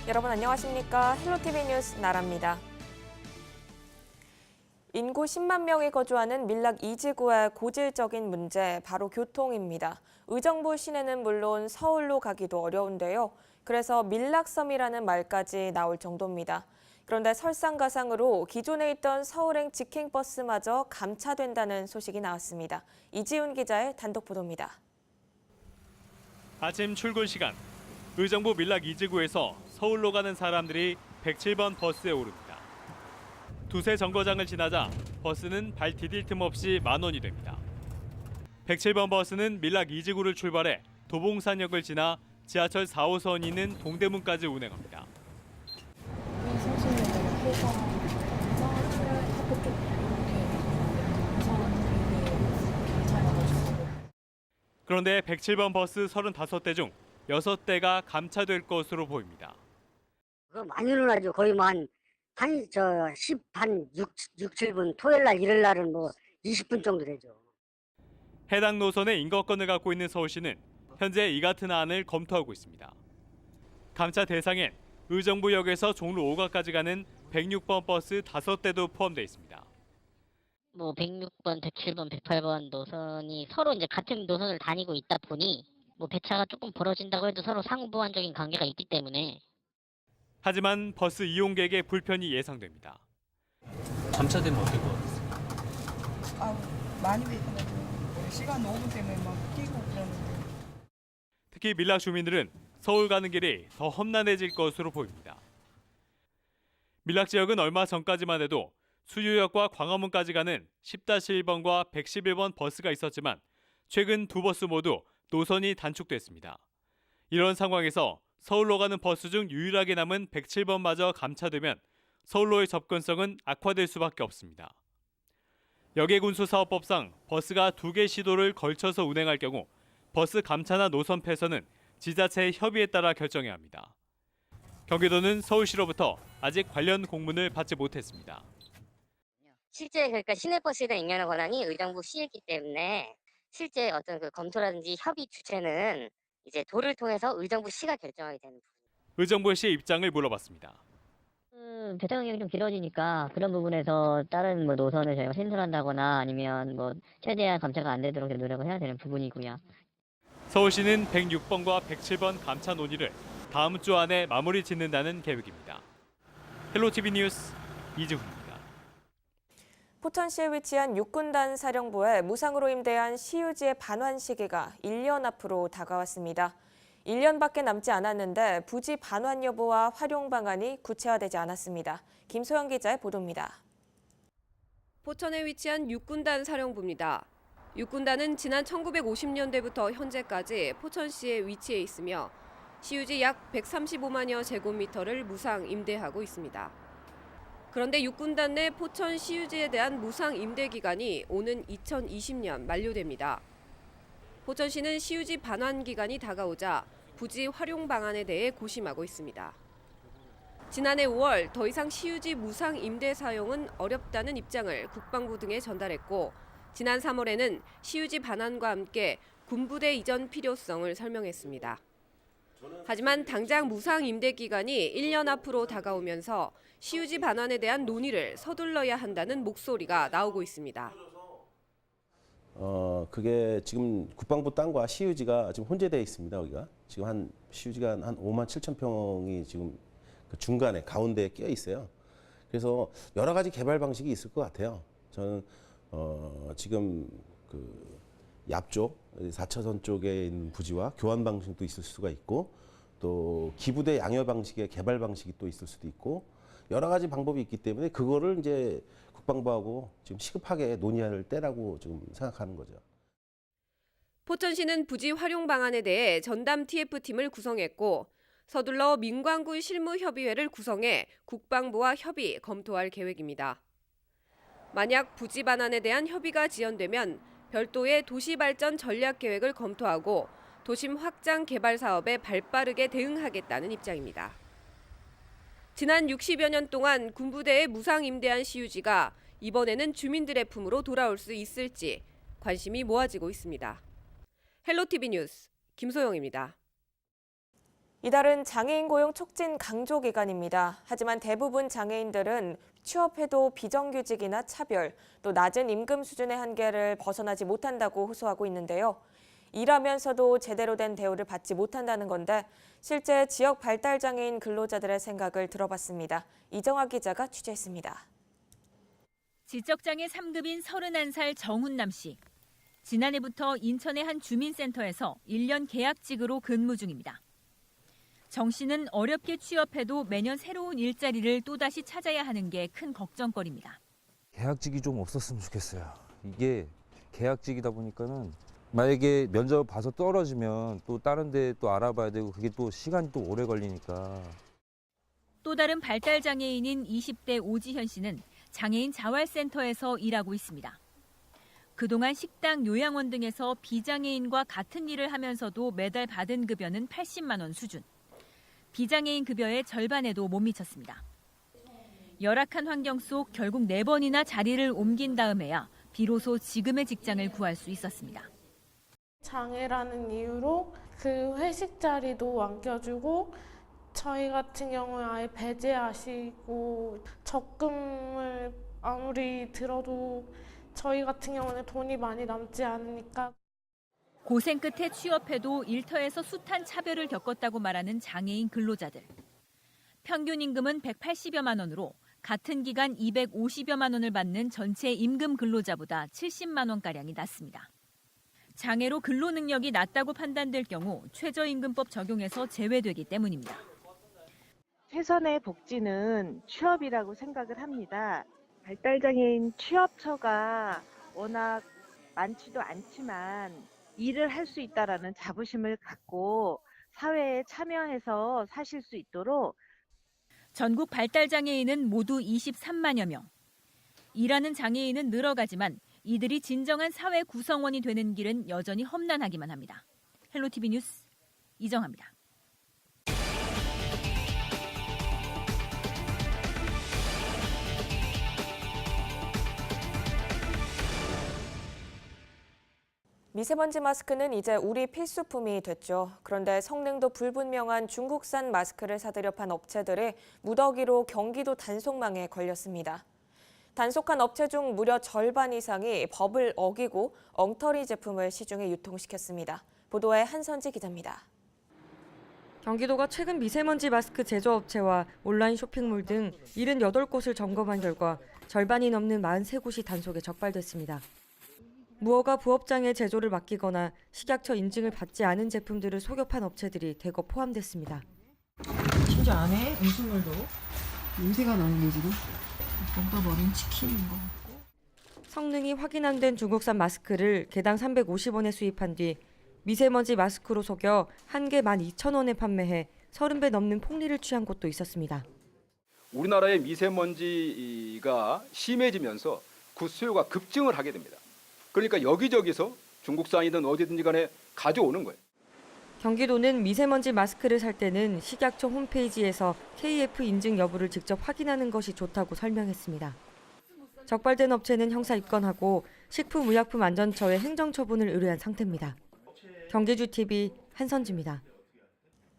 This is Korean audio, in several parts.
여러분 안녕하십니까? 헬로티비 뉴스 나라입니다. 인구 10만 명이 거주하는 밀락 2지구의 고질적인 문제, 바로 교통입니다. 의정부 시내는 물론 서울로 가기도 어려운데요. 그래서 밀락섬이라는 말까지 나올 정도입니다. 그런데 설상가상으로 기존에 있던 서울행 직행버스마저 감차된다는 소식이 나왔습니다. 이지훈 기자의 단독 보도입니다. 아침 출근 시간, 의정부 밀락 2지구에서 서울로 가는 사람들이 107번 버스에 오릅니다. 두세 정거장을 지나자 버스는 발 디딜 틈 없이 10,000원이 됩니다. 107번 버스는 밀락 2지구를 출발해 도봉산역을 지나 지하철 4호선이 있는 동대문까지 운행합니다. 그런데 107번 버스 35대 중 6대가 감차될 것으로 보입니다. 그거 많이 일어나죠. 거의 뭐 한 6, 7분, 토요일 날, 일요일 날은 뭐 20분 정도 되죠. 해당 노선의 인거권을 갖고 있는 서울시는 현재 이 같은 안을 검토하고 있습니다. 감차 대상엔 의정부역에서 종로 5가까지 가는 106번 버스 5대도 포함되어 있습니다. 뭐 106번, 107번, 108번 노선이 서로 이제 같은 노선을 다니고 있다 보니 뭐 배차가 조금 벌어진다고 해도 서로 상부한적인 관계가 있기 때문에. 하지만 버스 이용객의 불편이 예상됩니다. 감차되면 어떨 것 같으세요? 많이 불편하죠. 시간 5분 때문에 막 끼고 그러는데. 특히 밀락 주민들은 서울 가는 길이 더 험난해질 것으로 보입니다. 밀락 지역은 얼마 전까지만 해도 수유역과 광화문까지 가는 10-1번과 111번 버스가 있었지만 최근 두 버스 모두 노선이 단축됐습니다. 이런 상황에서 서울로 가는 버스 중 유일하게 남은 107번마저 감차되면 서울로의 접근성은 악화될 수밖에 없습니다. 여객운수사업법상 버스가 2개 시도를 걸쳐서 운행할 경우 버스 감차나 노선 폐선은 지자체의 협의에 따라 결정해야 합니다. 경기도는 서울시로부터 아직 관련 공문을 받지 못했습니다. 실제 그러니까 시내버스에 인연의 권한이 의정부 시이기 때문에 실제 어떤 그 검토라든지 협의 주체는 이제 도를 통해서 의정부 시가 결정하게 되는 부분. 의정부시의 입장을 물어봤습니다. 배차 간격이 좀 길어지니까 그런 부분에서 다른 뭐 노선을 저희가 신설한다거나 아니면 뭐 최대한 감차가 안 되도록 노력을 해야 되는 부분이고요. 서울시는 106번과 107번 감차 논의를 다음 주 안에 마무리 짓는다는 계획입니다. 헬로티비 뉴스 이지훈입니다. 포천시에 위치한 육군단 사령부에 무상으로 임대한 시유지의 반환 시기가 1년 앞으로 다가왔습니다. 1년밖에 남지 않았는데 부지 반환 여부와 활용 방안이 구체화되지 않았습니다. 김소영 기자의 보도입니다. 포천에 위치한 육군단 사령부입니다. 육군단은 지난 1950년대부터 현재까지 포천시에 위치해 있으며 시유지 약 135만여 제곱미터를 무상 임대하고 있습니다. 그런데 육군단 내 포천 시유지에 대한 무상 임대 기간이 오는 2020년 만료됩니다. 포천시는 시유지 반환 기간이 다가오자 부지 활용 방안에 대해 고심하고 있습니다. 지난해 5월 더 이상 시유지 무상 임대 사용은 어렵다는 입장을 국방부 등에 전달했고 지난 3월에는 시유지 반환과 함께 군부대 이전 필요성을 설명했습니다. 하지만 당장 무상 임대 기간이 1년 앞으로 다가오면서 시유지 반환에 대한 논의를 서둘러야 한다는 목소리가 나오고 있습니다. 그게 지금 국방부 땅과 시유지가 지금 혼재되어 있습니다. 여기가 지금 시유지가 한 5만 7천 평이 지금 그 중간에 가운데에 끼어 있어요. 그래서 여러 가지 개발 방식이 있을 것 같아요. 저는 지금 그 앞쪽 4차선 쪽에 있는 부지와 교환 방식도 있을 수가 있고 또 기부대 양여 방식의 개발 방식이 또 있을 수도 있고 여러 가지 방법이 있기 때문에 그거를 이제 국방부하고 지금 시급하게 논의할 때라고 지금 생각하는 거죠. 포천시는 부지 활용 방안에 대해 전담 TF팀을 구성했고 서둘러 민관군 실무협의회를 구성해 국방부와 협의 검토할 계획입니다. 만약 부지 반환에 대한 협의가 지연되면 별도의 도시발전 전략계획을 검토하고 도심 확장 개발 사업에 발빠르게 대응하겠다는 입장입니다. 지난 60여 년 동안 군부대에 무상 임대한 시유지가 이번에는 주민들의 품으로 돌아올 수 있을지 관심이 모아지고 있습니다. 헬로티비 뉴스 김소영입니다. 이달은 장애인 고용 촉진 강조 기간입니다. 하지만 대부분 장애인들은 취업해도 비정규직이나 차별, 또 낮은 임금 수준의 한계를 벗어나지 못한다고 호소하고 있는데요. 일하면서도 제대로 된 대우를 받지 못한다는 건데 실제 지역 발달장애인 근로자들의 생각을 들어봤습니다. 이정아 기자가 취재했습니다. 지적장애 3급인 31살 정훈남 씨. 지난해부터 인천의 한 주민센터에서 1년 계약직으로 근무 중입니다. 정 씨는 어렵게 취업해도 매년 새로운 일자리를 또다시 찾아야 하는 게 큰 걱정거리입니다. 계약직이 좀 없었으면 좋겠어요. 이게 계약직이다 보니까는 만약에 면접을 봐서 떨어지면 또 다른 데 또 알아봐야 되고 그게 또 시간이 또 오래 걸리니까. 또 다른 발달장애인인 20대 오지현 씨는 장애인 자활센터에서 일하고 있습니다. 그동안 식당, 요양원 등에서 비장애인과 같은 일을 하면서도 매달 받은 급여는 80만 원 수준. 비장애인 급여의 절반에도 못 미쳤습니다. 열악한 환경 속 결국 4번이나 자리를 옮긴 다음에야 비로소 지금의 직장을 구할 수 있었습니다. 장애라는 이유로 그 회식 자리도 안 껴주고 저희 같은 경우에 아예 배제하시고 적금을 아무리 들어도 저희 같은 경우는 돈이 많이 남지 않으니까. 고생 끝에 취업해도 일터에서 숱한 차별을 겪었다고 말하는 장애인 근로자들. 평균 임금은 180여만 원으로 같은 기간 250여만 원을 받는 전체 임금 근로자보다 70만 원가량이 낮습니다. 장애로 근로 능력이 낮다고 판단될 경우 최저임금법 적용에서 제외되기 때문입니다. 최선의 복지는 취업이라고 생각을 합니다. 발달장애인 취업처가 워낙 많지도 않지만 일을 할 수 있다라는 자부심을 갖고 사회에 참여해서 사실 수 있도록. 전국 발달장애인은 모두 23만여 명. 일하는 장애인은 늘어가지만 이들이 진정한 사회 구성원이 되는 길은 여전히 험난하기만 합니다. 헬로티비 뉴스 이정아입니다. 미세먼지 마스크는 이제 우리 필수품이 됐죠. 그런데 성능도 불분명한 중국산 마스크를 사들여 판 업체들이 무더기로 경기도 단속망에 걸렸습니다. 단속한 업체 중 무려 절반 이상이 법을 어기고 엉터리 제품을 시중에 유통시켰습니다. 보도에 한선지 기자입니다. 경기도가 최근 미세먼지 마스크 제조업체와 온라인 쇼핑몰 등 78곳을 점검한 결과 절반이 넘는 43곳이 단속에 적발됐습니다. 무허가 부업장애 제조를 맡기거나 식약처 인증을 받지 않은 제품들을 속여 판 업체들이 대거 포함됐습니다. 심지어 안에 음식물도 냄새가 나는데 지금 먹다 버린 치킨인 것 같고. 성능이 확인 안 된 중국산 마스크를 개당 350원에 수입한 뒤 미세먼지 마스크로 속여 한 개 12,000원에 판매해 30배 넘는 폭리를 취한 곳도 있었습니다. 우리나라의 미세먼지가 심해지면서 그 수요가 급증을 하게 됩니다. 그러니까 여기저기서 중국산이든 어디든지 간에 가져오는 거예요. 경기도는 미세먼지 마스크를 살 때는 식약처 홈페이지에서 KF 인증 여부를 직접 확인하는 것이 좋다고 설명했습니다. 적발된 업체는 형사 입건하고 식품의약품안전처에 행정처분을 의뢰한 상태입니다. 경기주TV 한선지입니다.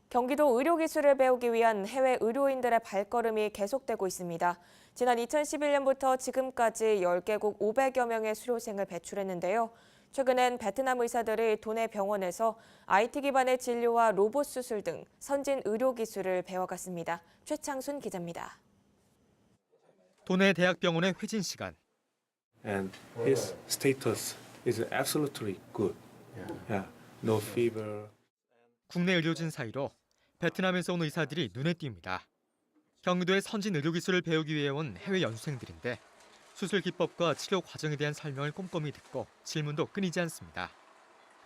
경기도 의료기술을 배우기 위한 해외 의료인들의 발걸음이 계속되고 있습니다. 지난 2011년부터 지금까지 10개국 500여 명의 수료생을 배출했는데요. 최근엔 베트남 의사들이 도내 병원에서 IT 기반의 진료와 로봇 수술 등 선진 의료기술을 배워갔습니다. 최창순 기자입니다. 도내 대학병원의 회진 시간. And his status is absolutely good. Yeah, no fever. 국내 의료진 사이로 베트남에서 온 의사들이 눈에 띕니다. 경기도의 선진 의료기술을 배우기 위해 온 해외 연수생들인데 수술 기법과 치료 과정에 대한 설명을 꼼꼼히 듣고 질문도 끊이지 않습니다.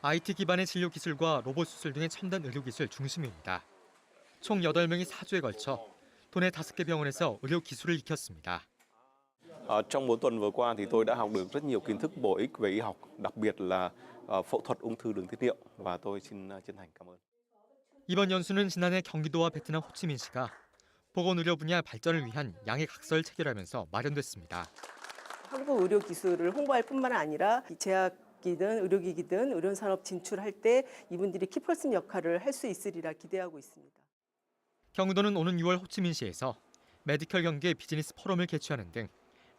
IT 기반의 진료 기술과 로봇 수술 등의 첨단 의료기술 중심입니다. 총 8명이 4주에 걸쳐 도내 5개 병원에서 의료 기술을 익혔습니다. Trong mỗi tuần vừa qua thì tôi đã học được rất nhiều kiến thức bổ ích về y học, đặc biệt là phẫu thuật ung thư đường tiết niệu và tôi xin chân thành cảm ơn. 이번 연수는 지난해 경기도와 베트남 호치민시가 보건의료 분야 발전을 위한 양해각서를 체결하면서 마련됐습니다. 한국 의료 기술을 홍보할 뿐만 아니라 제약이든 의료기기든 의료산업 진출할 때 이분들이 키퍼슨 역할을 할 수 있으리라 기대하고 있습니다. 경기도는 오는 6월 호치민시에서 메디컬 경기 비즈니스 포럼을 개최하는 등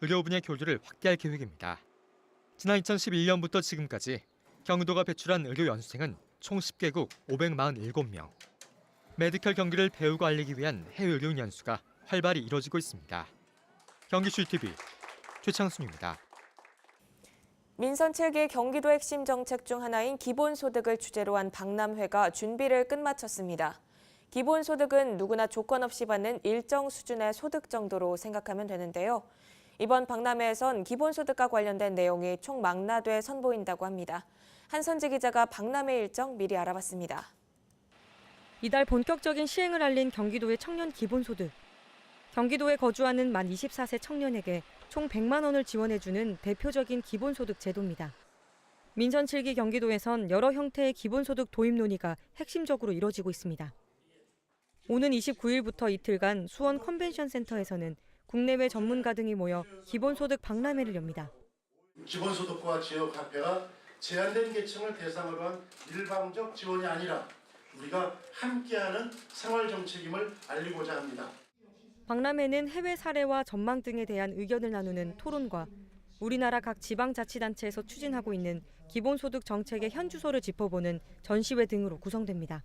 의료 분야 교류를 확대할 계획입니다. 지난 2011년부터 지금까지 경기도가 배출한 의료 연수생은 총 10개국 547명. 메디컬 경기를 배우고 알리기 위한 해외 의료인 연수가 활발히 이뤄지고 있습니다. 경기슈TV 최창순입니다. 민선 7기 경기도 핵심 정책 중 하나인 기본소득을 주제로 한 박람회가 준비를 끝마쳤습니다. 기본소득은 누구나 조건 없이 받는 일정 수준의 소득 정도로 생각하면 되는데요. 이번 박람회에선 기본소득과 관련된 내용이 총망라돼 선보인다고 합니다. 한선지 기자가 박람회 일정 미리 알아봤습니다. 이달 본격적인 시행을 알린 경기도의 청년 기본소득. 경기도에 거주하는 만 24세 청년에게 총 100만 원을 지원해주는 대표적인 기본소득 제도입니다. 민선 7기 경기도에선 여러 형태의 기본소득 도입 논의가 핵심적으로 이뤄지고 있습니다. 오는 29일부터 이틀간 수원 컨벤션 센터에서는 국내외 전문가 등이 모여 기본소득 박람회를 엽니다. 기본소득과 지역화폐가 제한된 계층을 대상으로 한 일방적 지원이 아니라 우리가 함께하는 생활정책임을 알리고자 합니다. 박람회는 해외 사례와 전망 등에 대한 의견을 나누는 토론과 우리나라 각 지방자치단체에서 추진하고 있는 기본소득 정책의 현주소를 짚어보는 전시회 등으로 구성됩니다.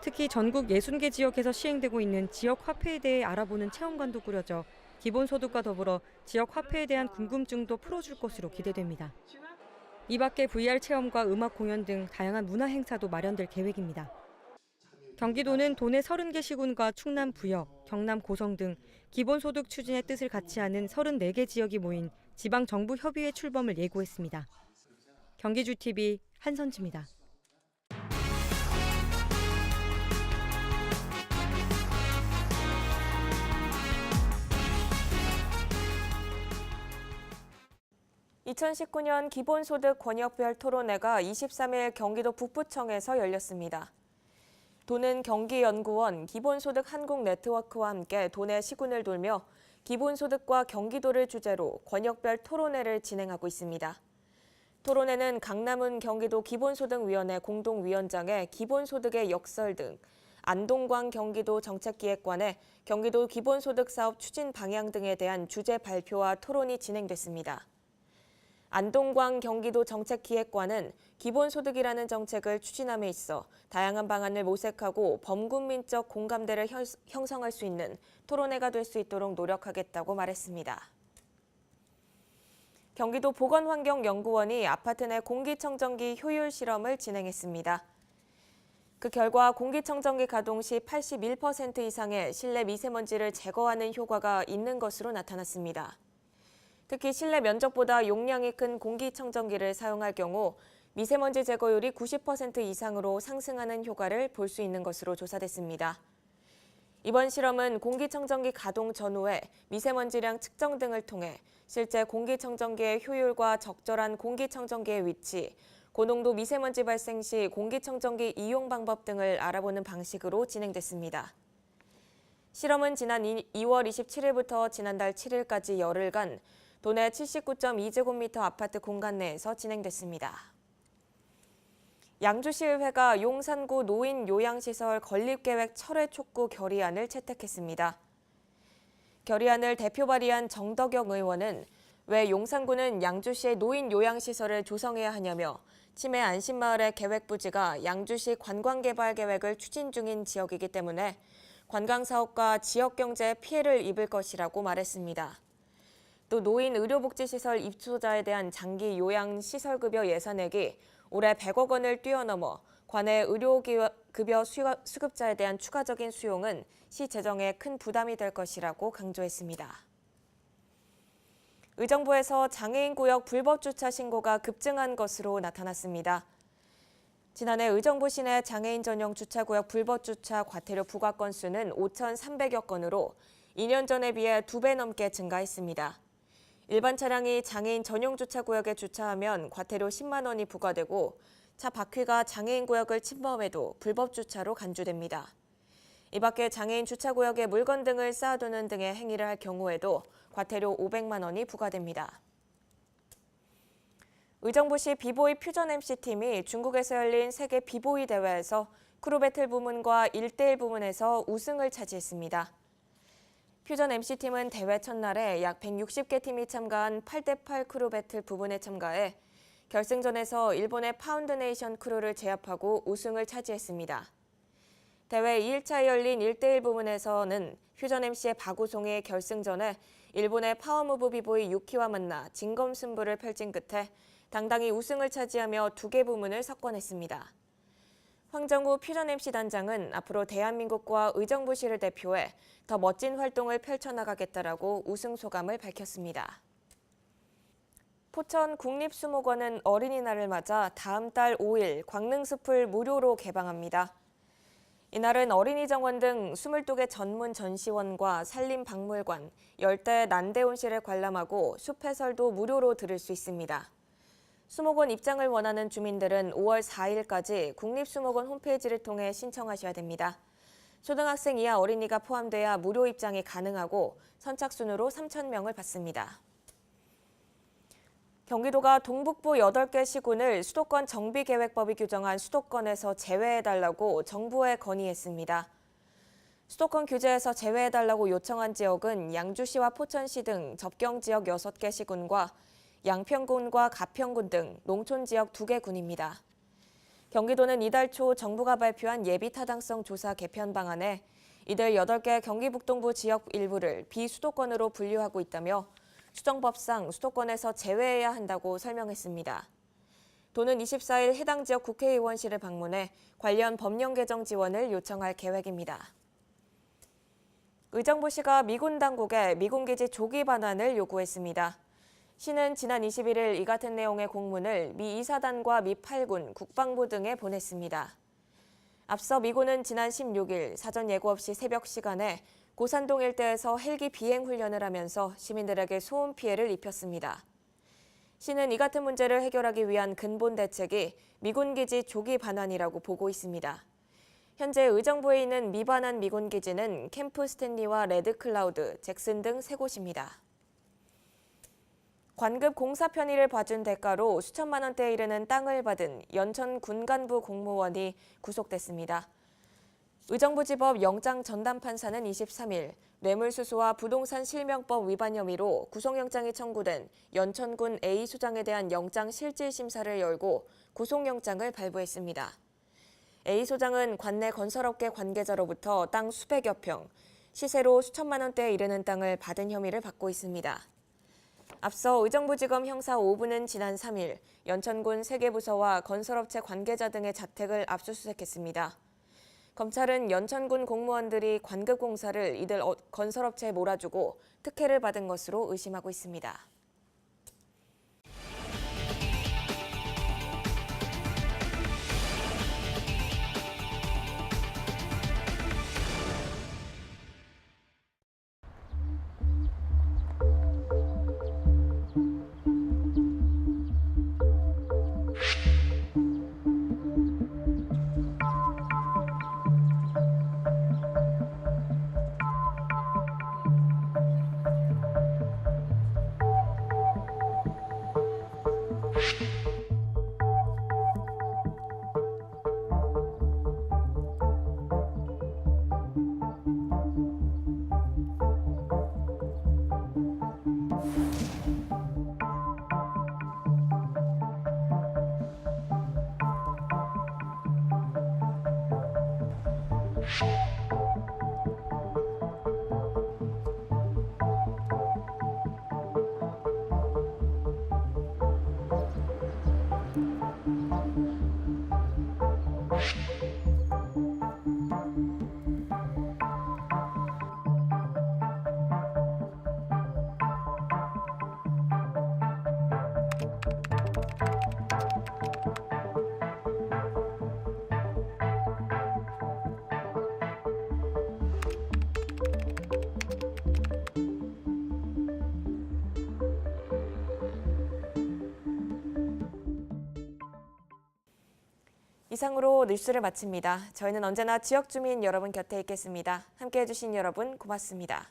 특히 전국 60개 지역에서 시행되고 있는 지역 화폐에 대해 알아보는 체험관도 꾸려져 기본소득과 더불어 지역 화폐에 대한 궁금증도 풀어줄 것으로 기대됩니다. 이 밖에 VR 체험과 음악 공연 등 다양한 문화 행사도 마련될 계획입니다. 경기도는 도내 30개 시군과 충남 부여, 경남 고성 등 기본소득 추진의 뜻을 같이 하는 34개 지역이 모인 지방정부협의회 출범을 예고했습니다. 경기주TV 한선지입니다. (2019년) 기본소득 권역별 토론회가 23일 경기도 북부청에서 열렸습니다. 도는 경기연구원 기본소득 한국네트워크와 함께 도내 시군을 돌며 기본소득과 경기도를 주제로 권역별 토론회를 진행하고 있습니다. 토론회는 강남은 경기도 기본소득위원회 공동위원장의 기본소득의 역설 등, 안동광 경기도 정책기획관의 경기도 기본소득 사업 추진 방향 등에 대한 주제 발표와 토론이 진행됐습니다. 안동광 경기도 정책기획관은 기본소득이라는 정책을 추진함에 있어 다양한 방안을 모색하고 범국민적 공감대를 형성할 수 있는 토론회가 될 수 있도록 노력하겠다고 말했습니다. 경기도 보건환경연구원이 아파트 내 공기청정기 효율 실험을 진행했습니다. 그 결과 공기청정기 가동 시 81% 이상의 실내 미세먼지를 제거하는 효과가 있는 것으로 나타났습니다. 특히 실내 면적보다 용량이 큰 공기청정기를 사용할 경우 미세먼지 제거율이 90% 이상으로 상승하는 효과를 볼 수 있는 것으로 조사됐습니다. 이번 실험은 공기청정기 가동 전후에 미세먼지량 측정 등을 통해 실제 공기청정기의 효율과 적절한 공기청정기의 위치, 고농도 미세먼지 발생 시 공기청정기 이용 방법 등을 알아보는 방식으로 진행됐습니다. 실험은 지난 2월 27일부터 지난달 7일까지 열흘간 도내 79.2제곱미터 아파트 공간 내에서 진행됐습니다. 양주시의회가 용산구 노인 요양시설 건립계획 철회 촉구 결의안을 채택했습니다. 결의안을 대표 발의한 정덕영 의원은 왜 용산구는 양주시의 노인 요양시설을 조성해야 하냐며 치매 안심마을의 계획 부지가 양주시 관광개발 계획을 추진 중인 지역이기 때문에 관광사업과 지역경제에 피해를 입을 것이라고 말했습니다. 또 노인 의료복지시설 입소자에 대한 장기 요양시설급여 예산액이 올해 100억 원을 뛰어넘어 관내 의료급여 수급자에 대한 추가적인 수용은 시 재정에 큰 부담이 될 것이라고 강조했습니다. 의정부에서 장애인구역 불법주차 신고가 급증한 것으로 나타났습니다. 지난해 의정부 시내 장애인 전용 주차구역 불법주차 과태료 부과 건수는 5,300여 건으로 2년 전에 비해 2배 넘게 증가했습니다. 일반 차량이 장애인 전용 주차구역에 주차하면 과태료 10만 원이 부과되고 차 바퀴가 장애인 구역을 침범해도 불법 주차로 간주됩니다. 이 밖에 장애인 주차구역에 물건 등을 쌓아두는 등의 행위를 할 경우에도 과태료 500만 원이 부과됩니다. 의정부시 비보이 퓨전 MC팀이 중국에서 열린 세계 비보이 대회에서 크루 배틀 부문과 1대1 부문에서 우승을 차지했습니다. 퓨전 MC팀은 대회 첫날에 약 160개 팀이 참가한 8대8 크루 배틀 부문에 참가해 결승전에서 일본의 파운드 네이션 크루를 제압하고 우승을 차지했습니다. 대회 2일차에 열린 1대1 부문에서는 퓨전 MC의 박우송이 결승전에 일본의 파워무브 비보이 유키와 만나 진검 승부를 펼친 끝에 당당히 우승을 차지하며 2개 부문을 석권했습니다. 황정우 퓨전 MC 단장은 앞으로 대한민국과 의정부시를 대표해 더 멋진 활동을 펼쳐나가겠다라고 우승 소감을 밝혔습니다. 포천 국립수목원은 어린이날을 맞아 다음 달 5일 광릉숲을 무료로 개방합니다. 이날은 어린이 정원 등 22개 전문 전시원과 산림박물관, 10대 난데온실을 관람하고 숲 해설도 무료로 들을 수 있습니다. 수목원 입장을 원하는 주민들은 5월 4일까지 국립수목원 홈페이지를 통해 신청하셔야 됩니다. 초등학생 이하 어린이가 포함돼야 무료 입장이 가능하고 선착순으로 3,000명을 받습니다. 경기도가 동북부 8개 시군을 수도권 정비계획법이 규정한 수도권에서 제외해달라고 정부에 건의했습니다. 수도권 규제에서 제외해달라고 요청한 지역은 양주시와 포천시 등 접경 지역 6개 시군과 양평군과 가평군 등 농촌 지역 2개 군입니다. 경기도는 이달 초 정부가 발표한 예비 타당성 조사 개편 방안에 이들 8개 경기 북동부 지역 일부를 비수도권으로 분류하고 있다며 수정법상 수도권에서 제외해야 한다고 설명했습니다. 도는 24일 해당 지역 국회의원실을 방문해 관련 법령 개정 지원을 요청할 계획입니다. 의정부시가 미군 당국에 미군기지 조기 반환을 요구했습니다. 시는 지난 21일 이 같은 내용의 공문을 미 2사단과 미 8군, 국방부 등에 보냈습니다. 앞서 미군은 지난 16일 사전 예고 없이 새벽 시간에 고산동 일대에서 헬기 비행 훈련을 하면서 시민들에게 소음 피해를 입혔습니다. 시는 이 같은 문제를 해결하기 위한 근본 대책이 미군기지 조기 반환이라고 보고 있습니다. 현재 의정부에 있는 미반환 미군기지는 캠프 스탠리와 레드클라우드, 잭슨 등 3곳입니다. 관급 공사 편의를 봐준 대가로 수천만 원대에 이르는 땅을 받은 연천 군간부 공무원이 구속됐습니다. 의정부지법 영장 전담 판사는 23일 뇌물수수와 부동산 실명법 위반 혐의로 구속영장이 청구된 연천군 A 소장에 대한 영장 실질 심사를 열고 구속영장을 발부했습니다. A 소장은 관내 건설업계 관계자로부터 땅 수백여 평, 시세로 수천만 원대에 이르는 땅을 받은 혐의를 받고 있습니다. 앞서 의정부지검 형사 5부는 지난 3일 연천군 3개 부서와 건설업체 관계자 등의 자택을 압수수색했습니다. 검찰은 연천군 공무원들이 관급 공사를 이들 건설업체에 몰아주고 특혜를 받은 것으로 의심하고 있습니다. 이상으로 뉴스를 마칩니다. 저희는 언제나 지역 주민 여러분 곁에 있겠습니다. 함께해 주신 여러분 고맙습니다.